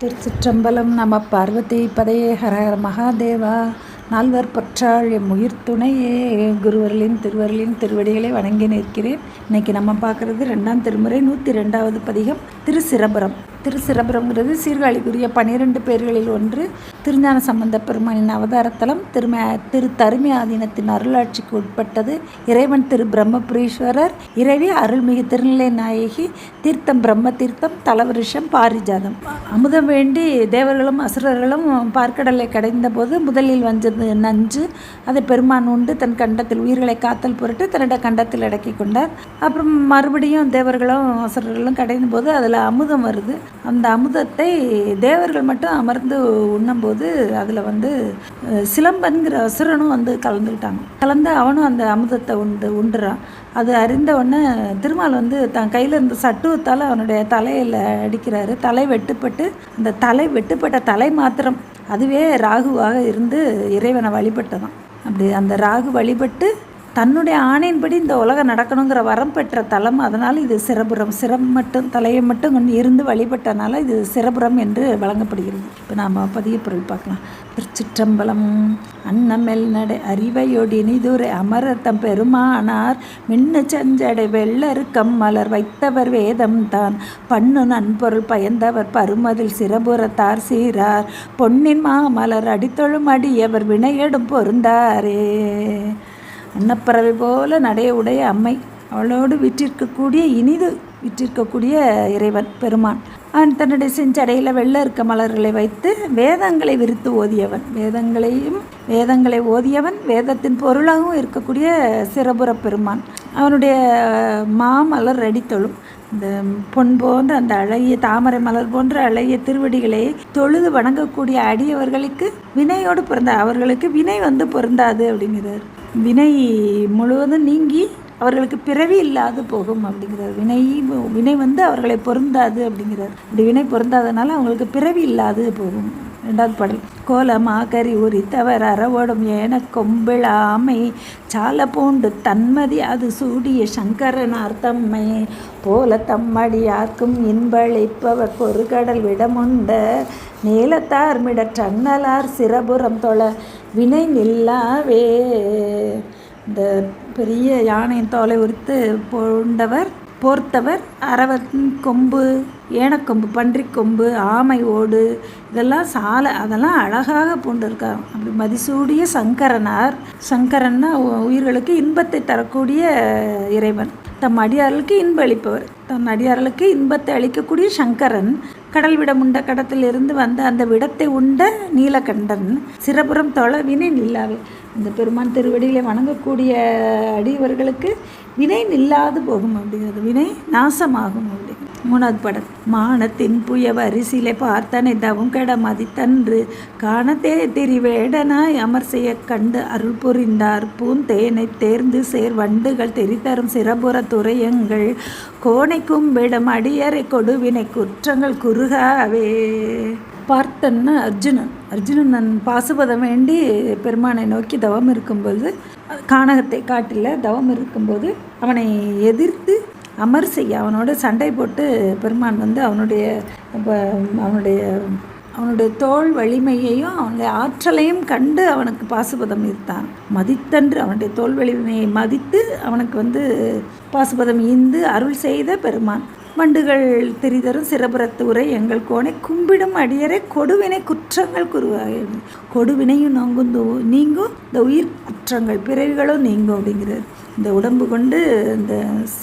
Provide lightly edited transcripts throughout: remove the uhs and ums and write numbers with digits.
திருச்சிற்றம்பலம். நம பார்வதி பதையே ஹர ஹர மகாதேவா. நால்வர் பற்றாள் எம் உயிர் துணையே. குருவர்களின் திருவர்களின் திருவடிகளை வணங்கி நிற்கிறேன். இன்னைக்கு நம்ம பார்க்குறது 2ஆம் திருமுறை 102வது பதிகம் திருச்சிரபுரம். திருச்சிரபுரம்ங்கிறது சீர்காழிக்குரிய 12 பேர்களில் ஒன்று. திருஞான சம்பந்த பெருமானின் அவதாரத்தலம். திரு தருமி ஆதீனத்தின் அருளாட்சிக்கு உட்பட்டது. இறைவன் திரு பிரம்மபுரீஸ்வரர், இறைவி அருள்மிகு திருநிலை நாயகி, தீர்த்தம் பிரம்ம தீர்த்தம், தலவருஷம் பாரிஜாதம். அமுதம் வேண்டி தேவர்களும் அசுரர்களும் பார்க்கடலை கடைந்த போது முதலில் வந்தது நஞ்சு. அதை பெருமான் உண்டு தன் கண்டத்தில் உயிர்களை காத்தல் பொருட்டு தன்னிட கண்டத்தில் அடக்கி கொண்டார். அப்புறம் மறுபடியும் தேவர்களும் அசுரர்களும் கடைந்த போது அதில் அமுதம் வருது. அந்த அமுதத்தை தேவர்கள் மட்டும் அமர்ந்து உண்ணும்போது அதில் சிலம்பன்கிற அசுரனும் கலந்துக்கிட்டாங்க. கலந்து அவனும் அந்த அமுதத்தை உண்டுறான். அது அறிந்த உடனே திருமால் தன் கையில் இருந்த சட்டுவத்தால் அவனுடைய தலையில் அடிக்கிறாரு. தலை வெட்டுப்பட்டு அந்த வெட்டுப்பட்ட தலை மாத்திரம் அதுவே ராகுவாக இருந்து இறைவனை வழிபட்டதான். அப்படி அந்த ராகு வழிபட்டு தன்னுடைய ஆணையின்படி இந்த உலகம் நடக்கணுங்கிற வரம் பெற்ற தலம். அதனால் இது சிரபுரம். தலையை மட்டும் கொண்டு இருந்து வழிபட்டனால இது சிரபுரம் என்று வழங்கப்படுகிறது. இப்போ நாம் பதிய பொருள் பார்க்கலாம். திருச்சிற்றம்பலம். அன்னமெல் நடை அறிவையொடி நிதுரை அமரர் தம் பெருமானார் மின்னு சஞ்சடை வெள்ளருக்கம் மலர் வைத்தவர் வேதம் தான் பண்ணு நன்பொருள் பயந்தவர் பருமதில் சிரபுரத்தார் சீரார் பொன்னின் மாமலர் அடித்தொழும் அடியவர் வினையடும் பொருந்தாரே. அன்னப்பறவை போல நடையுடைய அம்மை, அவளோடு விற்றிருக்கக்கூடிய விற்றிருக்கக்கூடிய இறைவன் பெருமான். அவன் தன்னுடைய செஞ்சடையில் வெள்ள இருக்க மலர்களை வைத்து வேதங்களை விரித்து ஓதியவன். வேதங்களை ஓதியவன், வேதத்தின் பொருளாகவும் இருக்கக்கூடிய சிரபுர பெருமான். அவனுடைய மாமலர் அடித்தொழும் இந்த பொன் போன்ற அந்த அழகிய தாமரை மலர் போன்ற அழகிய திருவடிகளை தொழுது வணங்கக்கூடிய அடியவர்களுக்கு வினையோடு அவர்களுக்கு வினை பொருந்தாது அப்படிங்கிறார். வினை முழுவதும் நீங்கி அவர்களுக்கு பிறவி இல்லாது போகும் அப்படிங்கிறார். வினை அவர்களை பொருந்தாது அப்படிங்கிறார். அப்படி வினை பொருந்தாதனால அவங்களுக்கு பிறவி இல்லாது போகும். 2வது பாடல். கோலமாகரி உரித்தவர் அறவோடும் ஏன கொம்பிழாமை சால பூண்டு தன்மதி அது சூடிய சங்கரனார் தம்மை போல தம்மடியார்க்கும் இன்பளிப்பவர் பொறுகடல் விடமுண்ட நீலத்தார் மிடற்றன்னலார் சிரபுரம் தொழ வினை நில்லாவே. இந்த பெரிய யானையின் தோலை உரித்து போர்த்தவர் அரவன் கொம்பு, ஏனக்கொம்பு, பன்றிக்கொம்பு, ஆமை ஓடு அதெல்லாம் அழகாக பூண்டிருக்காங்க. அப்படி மதிசூடிய சங்கரன்னா உயிர்களுக்கு இன்பத்தை தரக்கூடிய இறைவன். தம் அடியார்களுக்கு இன்ப அளிப்பவர். தம் அடியார்களுக்கு இன்பத்தை அளிக்கக்கூடிய சங்கரன். கடல் விடம் உண்ட கடத்திலிருந்து வந்த அந்த விடத்தை உண்ட நீலகண்டன் சிரபுரம் தொழ வினை நில்லாவே. இந்த பெருமான் திருவடிகளை வணங்கக்கூடிய அடியவர்களுக்கு வினை நில்லாது போகும் அப்படிங்கிறது. வினை நாசமாகும் அப்படி. 3வது பாடல். மானத்தின் புயவ அரிசிலை பார்த்தனை தவும் கெட மதித்தன்று காணத்தே திரிவேடனாய் அமர் செய்ய கண்டு அருள் புரிந்தார் பூந்தேனை தேர்ந்து சேர் வண்டுகள் தெரித்தரும் சிரபுர துறையங்கள் கோணை கும்பிடம் அடியறை கொடுவினை குற்றங்கள் குறுகாவே. பார்த்தன்னா அர்ஜுனன் பாசுபதம் வேண்டி பெருமானை நோக்கி தவம் இருக்கும்போது, கானகத்தை காட்டில் தவம் இருக்கும்போது அவனை எதிர்த்து அமர் செய்ய அவனோட சண்டை போட்டு பெருமான் அவனுடைய தோள் வலிமையையும் அவனுடைய ஆற்றலையும் கண்டு அவனுக்கு பாசுபதம் ஈர்த்தான். மதித்தன்று அவனுடைய தோல் வலிமையை மதித்து அவனுக்கு பாசுபதம் ஈந்து அருள் செய்த பெருமான். வண்டுகள் தெரிதரும் சிரபுரத்து உரை எங்கள் கோணை கும்பிடும் அடியரை கொடுவினை குற்றங்கள் குருவாக. கொடுவினையும் நீங்கும், இந்த உயிர் குற்றங்கள் பிறவிகளும் நீங்கும் அப்படிங்கிறார். இந்த உடம்பு கொண்டு இந்த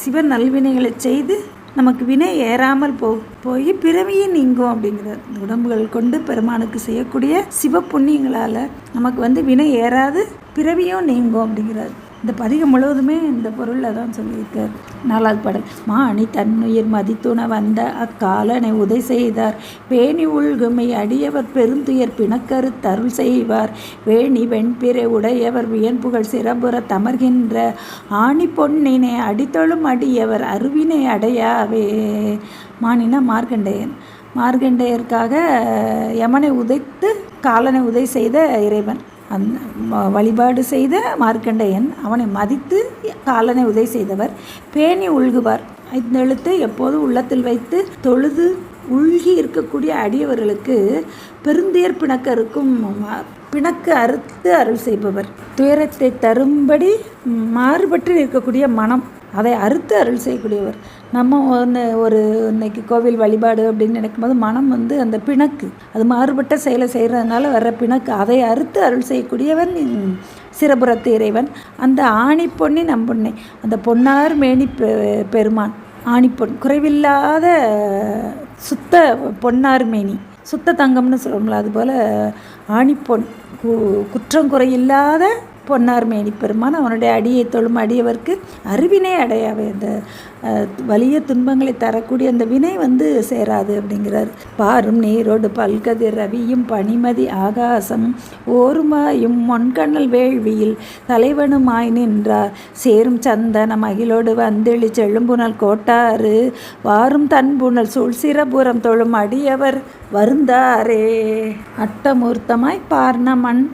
சிவ நல்வினைகளை செய்து நமக்கு வினை ஏறாமல் போய் பிறவியும் நீங்கும் அப்படிங்கிறார். இந்த உடம்புகள் கொண்டு பெருமானுக்கு செய்யக்கூடிய சிவ புண்ணியங்களால் நமக்கு வினை ஏறாது பிறவியும் நீங்கும் அப்படிங்கிறார். இந்த பதிகம் முழுவதுமே இந்த பொருளில் தான் சொல்லியிருக்கார். 4வது பாடல். மாணி தன்னுயிர் மதித்துண வந்த அக்காலனை உதை செய்தார் பேணி உள்குமை அடியவர் பெருந்துயர் பிணக்கரு தருள் செய்வார் வேணி வெண்பிறை உடையவர் வியன்புகழ் சிரபுர தமர்கின்ற ஆணி பொன்னினை அடித்தொழும் அடியவர் அருவினை அடையாவே. மானினா மார்கண்டேயருக்காக யமனை உதைத்து காலனை உதை செய்த இறைவன். வழிபாடு செய்த மார்க்கண்டேயன் அவனை மதித்து காலனை உதை செய்தவர். பேணி உள்குவார். இந்த எழுத்தை எப்போதும் உள்ளத்தில் வைத்து தொழுது உள்கி இருக்கக்கூடிய அடியவர்களுக்கு பெருந்துயர் பிணக்க இருக்கும் பிணக்கு அறுத்து அருள் செய்பவர். துயரத்தை தரும்படி மாறுபட்டு இருக்கக்கூடிய மனம், அதை அறுத்து அருள் செய்யக்கூடியவர். நம்ம ஒரு இன்னைக்கு கோவில் வழிபாடு அப்படின்னு நினைக்கும்போது மனம் அந்த பிணக்கு, அது மாறுபட்ட செயலை செய்கிறதுனால வர்ற பிணக்கு, அதை அறுத்து அருள் செய்யக்கூடியவன் சிரபுரத்து இறைவன். அந்த ஆணிப்பொன்னி நம்பொன்னை, அந்த பொன்னார் மேனி பெருமான், ஆணிப்பொன், குறைவில்லாத சுத்த பொன்னார் மேனி, சுத்த தங்கம்னு சொல்லுவோம்ல, அதுபோல் ஆணிப்பொன், குற்றம் குறையில்லாத பொன்னார் மேனி பெருமான். அவனுடைய அடியை தொழும் அடியவர்க்கு அருவினை அடையாவே, அந்த வலிய துன்பங்களை தரக்கூடிய அந்த வினை சேராது அப்படிங்கிறார். பாரும் நீரோடு பல்கதிர் ரவியும் பனிமதி ஆகாசம் ஓருமாயும் மொன்கண்ணல் வேள்வியில் தலைவனுமாய் நின்றார். சேரும் சந்தன மகிழோடு வந்தெளி செழும்புணல் கோட்டாறு வாரும் தன்புணல் சூழ் சிரபுரம் தொழும் அடியவர் வருந்தாரே. அட்டமூர்த்தமாய் பார்ன மண்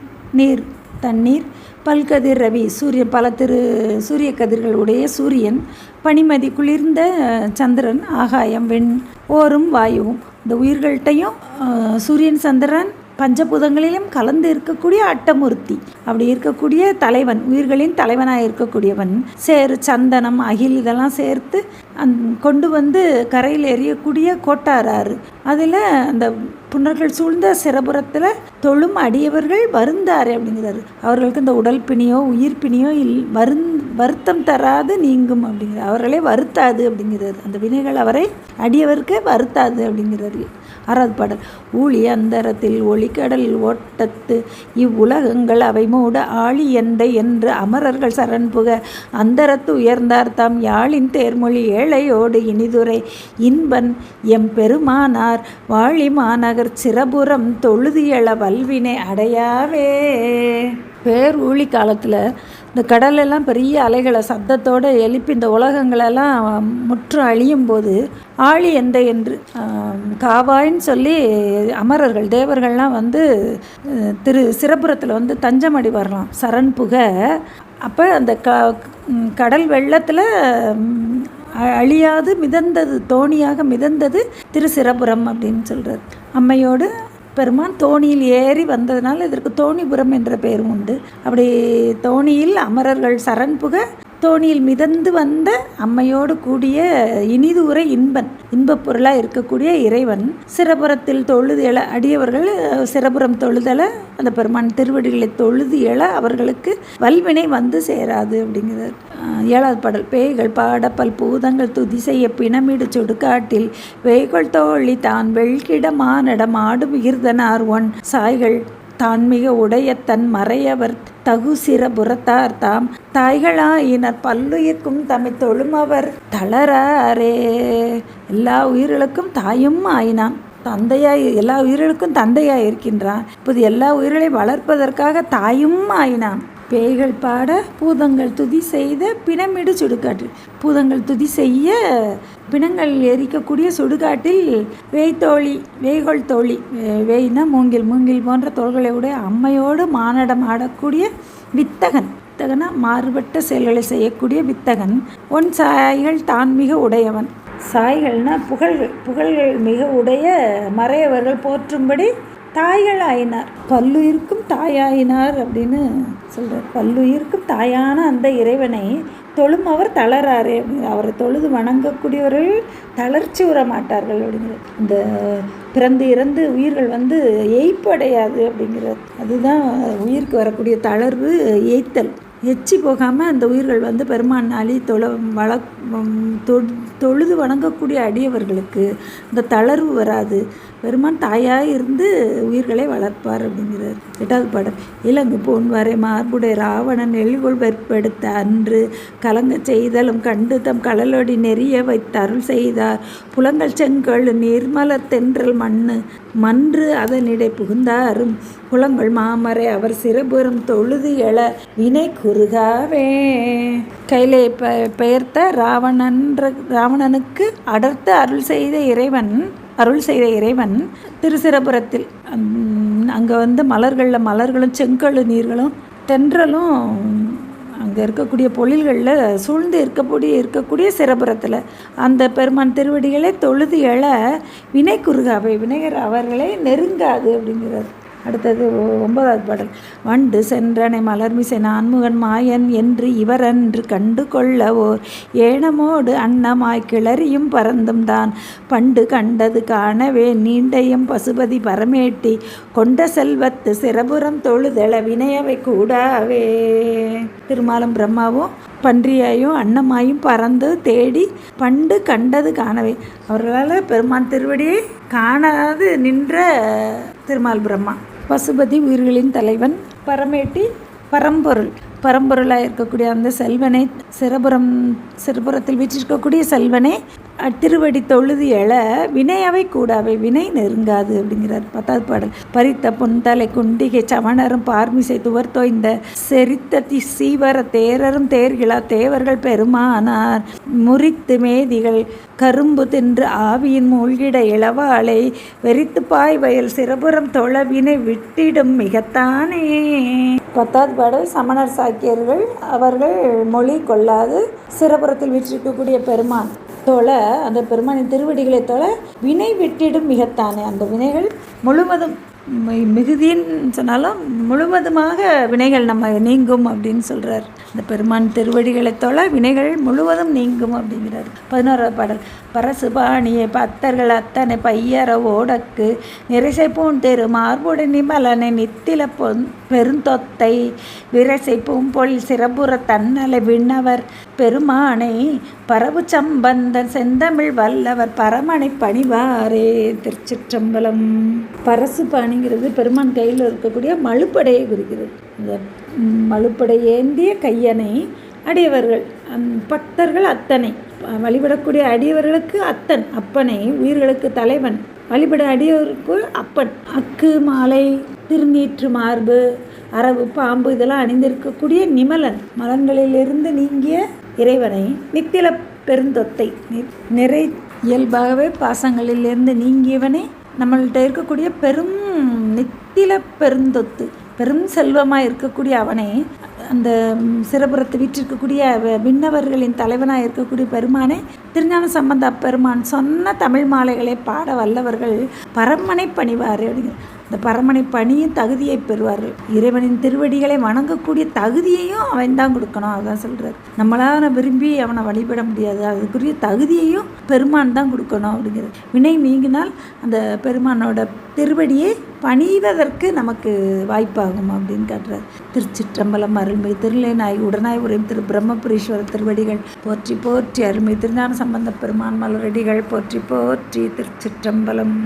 நீர் தண்ணீர் பல்கதிர் ரவி, சூரியன், பல சூரிய கதிர்கள் உடைய சூரியன், பனிமதி குளிர்ந்த சந்திரன், ஆகாயம், வெண், ஓரும் வாயுவும், இந்த உயிர்கள்ட்டையும் சூரியன் சந்திரன் பஞ்சபூதங்களிலும் கலந்து இருக்கக்கூடிய அட்டமூர்த்தி, அப்படி இருக்கக்கூடிய தலைவன், உயிர்களின் தலைவனாக இருக்கக்கூடியவன். சேரு சந்தனம் அகில் இதெல்லாம் சேர்த்து கொண்டு கரையில் எறியக்கூடிய கோட்டாறு, அதில் அந்த புணர்கள் சூழ்ந்த சிரபுரத்தில் தொழும் அடியவர்கள் வருந்தாரு அப்படிங்கிறாரு. அவர்களுக்கு இந்த உடல் பிணியோ உயிர் பிணியோ வருத்தம் தராது நீங்கும் அப்படிங்கிறார். அவர்களே வருத்தாது அப்படிங்கிறாரு. அந்த வினைகள் அவரை அடியவருக்கு வருத்தாது அப்படிங்கிறாரு. 6வது பாடல். ஊழி அந்தரத்தில் ஒளிக்கடல் ஓட்டத்து இவ்வுலகங்கள் அவை மூட ஆழி எந்தை என்று அமரர்கள் சரண் புக அந்தரத்து உயர்ந்தார் தாம் யாழின் தேர்மொழி ஏழையோடு இனிதுரை இன்பன் எம் பெருமானார் வாழி மாநகர் சிரபுரம் தொழுதியள வல்வினை அடையாவே. பேர் ஊழி காலத்தில் இந்த கடலெல்லாம் பெரிய அலைகளை சத்தத்தோடு எழுப்பி இந்த உலகங்களெல்லாம் முற்று அழியும் போது ஆழி எந்த என்று காவாயின்னு சொல்லி அமரர்கள் தேவர்கள்லாம் சிரபுரத்தில் தஞ்சமடி வரலாம், சரண் புக. அப்போ அந்த கடல் வெள்ளத்தில் அழியாது மிதந்தது, தோணியாக மிதந்தது திருச்சிரபுரம் அப்படின்னு சொல்கிறார். அம்மையோடு பெருமான் தோணியில் ஏறி வந்ததுனால இதற்கு தோணிபுரம் என்ற பெயரும் உண்டு. அப்படி தோணியில் அமரர்கள் சரண் புக தோணியில் மிதந்து வந்த அம்மையோடு கூடிய இனிது உரை இன்பன், இன்பப் பொருளாக இருக்கக்கூடிய இறைவன் சிரபுரத்தில் தொழுது எழ அடியவர்கள் சிரபுரம் தொழுதல அந்த பெருமான் திருவடிகளை தொழுது எழ அவர்களுக்கு வல்வினை சேராது அப்படிங்கிறார். 7வது பாடல். பேய்கள் பாடப்பல் பூதங்கள் துதி செய்ய பிணமிடு சுடுகாட்டில் வேய்கள் தோழி தான் வெள்கிட மானடம் ஆடும் ஈர்தனார் ஒன் சாய்கள் தான்மிக உடைய தன் மறையவர் தகு சிரபுரத்தார் தாம் தாய்களாயினர் பல்லுயிர்க்கும் தம்மை தொழுமவர் தளராரே. எல்லா உயிர்களுக்கும் தாயும் ஆயினான், தந்தையாய், எல்லா உயிர்களுக்கும் தந்தையாய் இருக்கின்றான். இப்போது எல்லா உயிர்களையும் வளர்ப்பதற்காக தாயும் ஆயினான். பேய்கள் பாட பூதங்கள் துதி செய்த பிணமிடு சுடுகாட்டில், பூதங்கள் துதி செய்ய பிணங்கள் எரிக்கக்கூடிய சுடுகாட்டில் வேய்கொள் தோழி, வேய்னா மூங்கில், மூங்கில் போன்ற தோள்களை உடைய அம்மையோடு மானடம் ஆடக்கூடிய வித்தகன், வித்தகனா மாறுபட்ட செயல்களை செய்யக்கூடிய வித்தகன். ஒன் சாய்கள் தான் மிக உடையவன், சாய்கள்னா புகழ்கள் மிக உடைய மறையவர்கள் போற்றும்படி தாய்கள் ஆயினார், பல்லுயிருக்கும் தாயாயினார் அப்படின்னு சொல்கிறார். பல்லுயிருக்கும் தாயான அந்த இறைவனை தொழும் அவர் தளராரே, அவரை தொழுது வணங்கக்கூடியவர்கள் தளர்ச்சி உற மாட்டார்கள் அப்படிங்கிறது. இந்த பிறந்து இறந்து உயிர்கள் எய்ப்படையாது அப்படிங்கிறது. அதுதான் உயிருக்கு வரக்கூடிய தளர்வு, ஏய்த்தல். எச்சி போகாமல் அந்த உயிர்கள் பெருமான் நாளி தொழுது வணங்கக்கூடிய அடியவர்களுக்கு இந்த தளர்வு வராது. பெருமான் தாயாக இருந்து உயிர்களை வளர்ப்பார் அப்படிங்கிறார். 8வது பாடல். இலங்கு போன் வரை மார்புடைய ராவணன் எழில்கொள் வெற்பெடுத்த அன்று கலங்க செய்தலும் கண்டு தம் கடலோடி நெறிய வைத்து அருள் செய்தார். புலங்கள் செங்கல் நீர்மலர் தென்றல் மன்று அதனிடை புகுந்தாரும் புலங்கள் மாமரை அவர் சிரபுரம் தொழுது எழ வினை குறுகாவே. கையிலே பெயர்த்த ராவணனுக்கு அடர்த்து அருள் செய்த இறைவன் திருச்சிரபுரத்தில் அங்கே மலர்களும் செங்கல் நீர்களும் தென்றலும் இங்கே இருக்கக்கூடிய பொழில்களில் சூழ்ந்து இருக்கக்கூடிய சிரபுரத்தில் அந்த பெருமான் திருவடிகளை தொழுது எழ வினை குறுகாவை, வினைகர் அவர்களை நெருங்காது அப்படிங்கிறார். அடுத்தது 9வது பாடல். வண்டு சென்றனை மலர்மிசை நான்முகன் மாயன் என்று இவரன்று கண்டு கொள்ளவோர் ஏனமோடு அன்னமாய் கிளறியும் பறந்தும் தான் பண்டு கண்டது காணவே நீண்டையும் பசுபதி பரமேட்டி கொண்ட செல்வத்து சிரபுரம் தொழுதெழ வினையவை கூடாவே. திருமாலும் பிரம்மாவும் பன்றியாயும் அன்னமாயும் பறந்து தேடி பண்டு கண்டது காணவே, அவர்களால் பெருமான் திருவடியை காணாது நின்ற திருமால் பிரம்மா. பசுபதி உயிர்களின் தலைவன், பரமேட்டி பரம்பொருளாக இருக்கக்கூடிய அந்த செல்வனை சிறபுரத்தில் வீற்றிருக்கக்கூடிய செல்வனை திருவடி தொழுது எழ வினையவை கூடாவை, வினை நெருங்காது அப்படிங்கிறார். 10வது பாடல். பறித்த புன்தலை குண்டிகை சமணரும் பார்மிசை துவர் தோய்ந்த செரித்த சீவர தேரரும் தேர்கிழா தேவர்கள் பெருமானார் முறித்து மேதிகள் கரும்பு தின்று ஆவியின் மூழ்கிட இளவாளை வெறித்து பாய் வயல் சிறபுறம் தொழ வினை விட்டிடும் மிகத்தானே. 10வது பாடல். சமணர் சாக்கியர்கள் அவர்கள் மொழி கொள்ளாது சிறபுரத்தில் வீற்றிருக்கக்கூடிய பெருமான் தொழ, அந்த பெருமானின் திருவடிகளை தொழ வினை விட்டிடும் மிகத்தானே, அந்த வினைகள் முழுவதும் மிகுதின்னு சொன்னாலும் முழுவதுமாக வினைகள் நம்ம நீங்கும் அப்படின்னு சொல்கிறார். இந்த பெருமான் திருவடிகளை தொழ வினைகள் முழுவதும் நீங்கும் அப்படிங்கிறார். 11வது பாடல். பரசுபாணியை பத்தர்கள் அத்தனை பையர ஓடக்கு நிறைசை பூந்தெரு மார்புட நிமலனை நித்தில பெருந்தொத்தை விரைசை பூம்பொழில் சிறபுற தன்னலை விண்ணவர் பெருமானை பரவு சம்பந்தன் செந்தமிழ் வல்லவர் பரமனை பணிவாரே. திருச்சிற்றம்பலம். பரசுபாணிங்கிறது பெருமான் கையில் இருக்கக்கூடிய மழுப்படையை குறிக்கிறது. இந்த மழுப்படை ஏந்திய கையனை அடியவர்கள் பக்தர்கள் அத்தனை வழிபடக்கூடிய அடியவர்களுக்கு அத்தன் அப்பனை, உயிர்களுக்கு தலைவன், வழிபட அடியவருக்கு அப்பன். அக்கு மாலை திருநீற்று மார்பு அரவு பாம்பு இதெல்லாம் அணிந்திருக்கக்கூடிய நிமலன், மலன்களிலிருந்து நீங்கிய இறைவனை நித்தில பெருந்தொத்தை நிறை இயல்பாகவே பாசங்களிலிருந்து நீங்கியவனை நம்மள்கிட்ட இருக்கக்கூடிய பெரும் நித்தில பெருந்தொத்து பெரும் செல்வமாக இருக்கக்கூடிய அவனை, அந்த சிறபுரத்தை வீற்றிருக்கக்கூடிய விண்ணவர்களின் தலைவனாக இருக்கக்கூடிய பெருமானை திருஞான சம்பந்த பெருமான் சொன்ன தமிழ் மாலைகளை பாட வல்லவர்கள் பரமனை பணிவார் அப்படிங்கிற இந்த பரமனை பணியும் தகுதியை பெறுவார்கள். இறைவனின் திருவடிகளை வணங்கக்கூடிய தகுதியையும் அவன் தான் கொடுக்கணும். அதான் சொல்கிறார். நம்மளால் விரும்பி அவனை வழிபட முடியாது, அதுக்குரிய தகுதியையும் பெருமான் தான் கொடுக்கணும் அப்படிங்கிறது. வினை நீங்கினால் அந்த பெருமானோட திருவடியை பணிவதற்கு நமக்கு வாய்ப்பாகும் அப்படின்னு காட்டுறார். திருச்சிற்றம்பலம். அருள்மிகு திருநிலைநாயகி உடனாய் உரையும் திரு பிரம்மபுரீஸ்வரர் திருவடிகள் போற்றி போற்றி. அருள்மிகு திருஞான சம்பந்த பெருமான் மலரடிகள் போற்றி போற்றி. திருச்சிற்றம்பலம்.